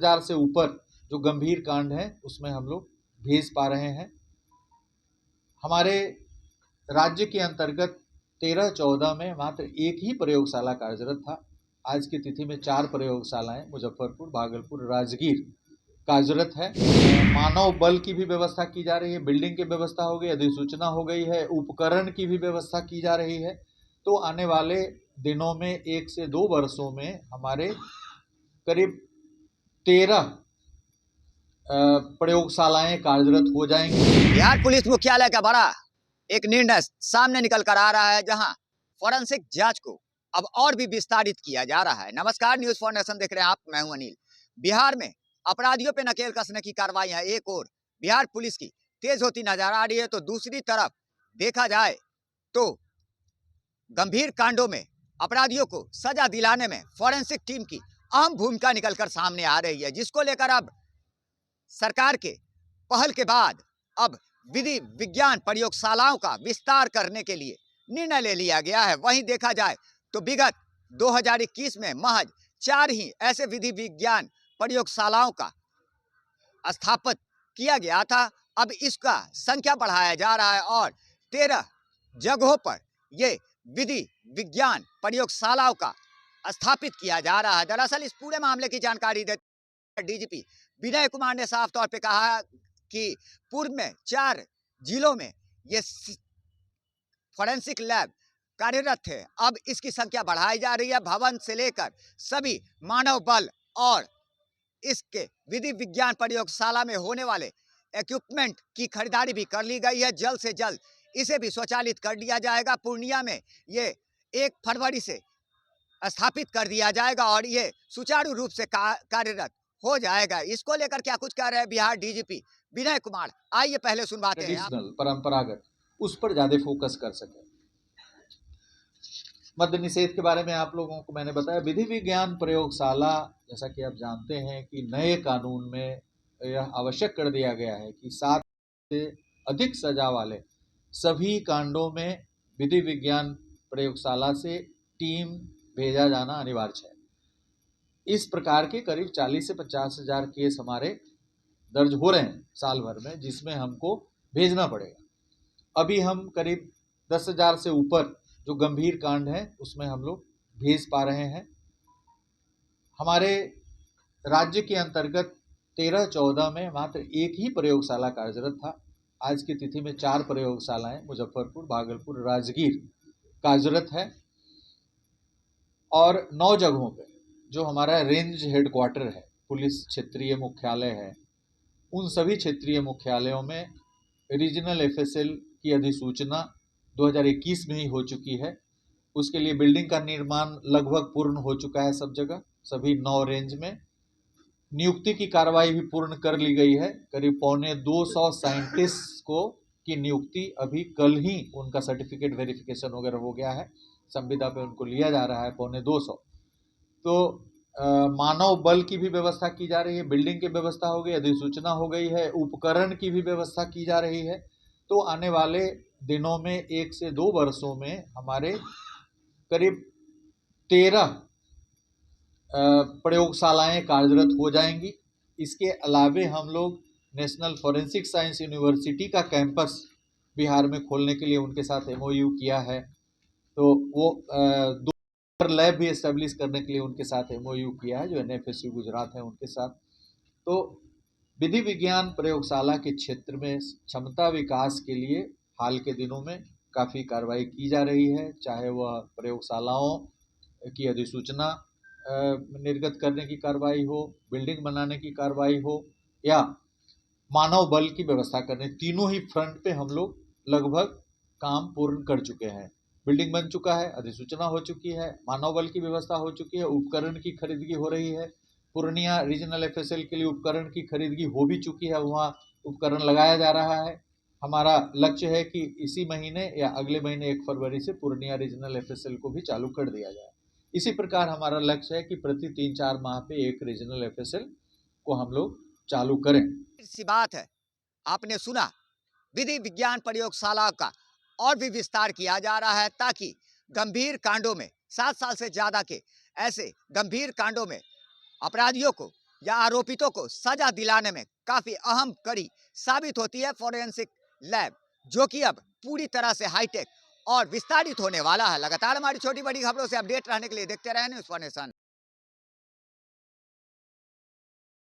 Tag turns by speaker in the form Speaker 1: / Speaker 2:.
Speaker 1: 1000 से ऊपर जो गंभीर कांड है उसमें हम लोग भेज पा रहे हैं। हमारे राज्य के अंतर्गत 13-14 में मात्र एक ही प्रयोगशाला कार्यरत था। आज की तिथि में 4 प्रयोगशालाएं मुजफ्फरपुर, भागलपुर, राजगीर कार्यरत है। मानव बल की भी व्यवस्था की जा रही है, बिल्डिंग की व्यवस्था हो गई, अधिसूचना हो गई है, उपकरण की भी व्यवस्था की जा रही है। तो आने वाले दिनों में 1 से 2 वर्षों में हमारे करीब 13 प्रयोगशालाएं कार्यरत हो जाएंगी।
Speaker 2: बिहार पुलिस मुख्यालय का बड़ा एक निर्णय सामने निकल कर आ रहा है, जहां फॉरेंसिक जांच को अब और भी विस्तारित किया जा रहा है। नमस्कार, न्यूज फॉर नेशन देख रहे हैं आप, मैं हूं अनिल। बिहार में अपराधियों पे नकेल कसने की कार्रवाई है एक और बिहार पुलिस की तेज होती नजर आ रही है, तो दूसरी तरफ देखा जाए तो गंभीर कांडों में अपराधियों को सजा दिलाने में फॉरेंसिक टीम की अहम भूमिका निकलकर सामने आ रही है, जिसको लेकर अब सरकार के पहल के बाद अब विधि विज्ञान प्रयोगशालाओं का विस्तार करने के लिए निर्णय ले लिया गया है। वहीं देखा जाए तो विगत 2021 में महज 4 ही ऐसे विधि विज्ञान प्रयोगशालाओं का स्थापित किया गया था। अब इसका संख्या बढ़ाया जा रहा है और 13 जगहों पर ये विधि विज्ञान प्रयोगशालाओं का स्थापित किया जा रहा है। दरअसल इस पूरे मामले की जानकारी देते डीजीपी विनय कुमार ने साफ तौर पे कहा कि पूर्व में 4 जिलों में ये फॉरेंसिक लैब कार्यरत थे, अब इसकी संख्या बढ़ाई जा रही है। भवन से लेकर सभी मानव बल और इसके विधि विज्ञान प्रयोगशाला में होने वाले इक्विपमेंट की खरीदारी भी कर ली गई है। जल्द से जल्द इसे भी स्वचालित कर दिया जाएगा। पूर्णिया में ये 1 फरवरी से स्थापित कर दिया जाएगा और ये सुचारू रूप से कार्यरत हो जाएगा। इसको लेकर क्या कुछ कह रहे हैं बिहार डीजीपी विनय कुमार, आइए पहले सुनवाते हैं।
Speaker 1: ट्रेडिशनल परंपरागत उस पर ज्यादा फोकस कर सके। मद्य निषेध के बारे में आप लोगों को मैंने बताया। विधि विज्ञान प्रयोगशाला, जैसा कि आप जानते हैं कि नए कानून में यह आवश्यक कर दिया गया है कि 7 से अधिक सजा वाले सभी कांडों में विधि विज्ञान प्रयोगशाला से टीम भेजा जाना अनिवार्य है। इस प्रकार के करीब 40 से 50 हजार केस हमारे दर्ज हो रहे हैं साल भर में, जिसमें हमको भेजना पड़ेगा। अभी हम करीब 10,000 से ऊपर जो गंभीर कांड है उसमें हम लोग भेज पा रहे हैं। हमारे राज्य के अंतर्गत 13-14 में मात्र एक ही प्रयोगशाला कार्यरत था। आज की तिथि में 4 प्रयोगशालाएं मुजफ्फरपुर, भागलपुर, राजगीर कार्यरत है और 9 जगहों पे जो हमारा रेंज हेडक्वार्टर है, पुलिस क्षेत्रीय मुख्यालय है, उन सभी क्षेत्रीय मुख्यालयों में रीजनल एफएसएल की अधिसूचना 2021 में ही हो चुकी है। उसके लिए बिल्डिंग का निर्माण लगभग पूर्ण हो चुका है सब जगह, सभी 9 रेंज में। नियुक्ति की कार्रवाई भी पूर्ण कर ली गई है। करीब 250 साइंटिस्ट को की नियुक्ति अभी कल ही उनका सर्टिफिकेट वेरिफिकेशन वगैरह हो गया है, संविदा पे उनको लिया जा रहा है 250। तो मानव बल की भी व्यवस्था की जा रही है, बिल्डिंग की व्यवस्था हो गई, अधिसूचना हो गई है, उपकरण की भी व्यवस्था की जा रही है। तो आने वाले दिनों में 1 से 2 वर्षों में हमारे करीब 13 प्रयोगशालाएं कार्यरत हो जाएंगी। इसके अलावे हम लोग नेशनल फॉरेंसिक साइंस यूनिवर्सिटी का कैंपस बिहार में खोलने के लिए उनके साथ एमओयू किया है। तो वो 2 लैब भी एस्टेब्लिश करने के लिए उनके साथ एमओयू किया है, जो एनएफएसयू गुजरात है उनके साथ। तो विधि विज्ञान प्रयोगशाला के क्षेत्र में क्षमता विकास के लिए हाल के दिनों में काफ़ी कार्रवाई की जा रही है, चाहे वह प्रयोगशालाओं की अधिसूचना निर्गत करने की कार्रवाई हो, बिल्डिंग बनाने की कार्रवाई हो या मानव बल की व्यवस्था करने। तीनों ही फ्रंट पे हम लोग लगभग काम पूर्ण कर चुके हैं। बिल्डिंग बन चुका है, अधिसूचना हो चुकी है, मानव बल की व्यवस्था हो चुकी है, उपकरण की खरीदगी हो रही है। पूर्णिया रीजनल एफएसएल के लिए उपकरण की खरीदगी हो भी चुकी है, वहाँ उपकरण लगाया जा रहा है। हमारा लक्ष्य है कि इसी महीने या अगले महीने 1 फरवरी से पूर्णिया रीजनल एफएसएल को भी चालू कर दिया जाए। इसी प्रकार हमारा लक्ष्य है कि प्रति 3-4 माह पे 1 रीजनल एफएसएल को हम लोग चालू करें।
Speaker 2: सी बात है, आपने सुना, विधि विज्ञान प्रयोगशाला का और भी विस्तार किया जा रहा है ताकि गंभीर कांडों में 7 साल से ज्यादा के ऐसे गंभीर कांडों में अपराधियों को या आरोपितों को सजा दिलाने में काफी अहम कड़ी साबित होती है फॉरेंसिक लैब, जो कि अब पूरी तरह से हाईटेक और विस्तारित होने वाला है। लगातार हमारी छोटी बड़ी खबरों से अपडेट रहने के लिए देखते रहें न्यूज़ फॉर नेशन।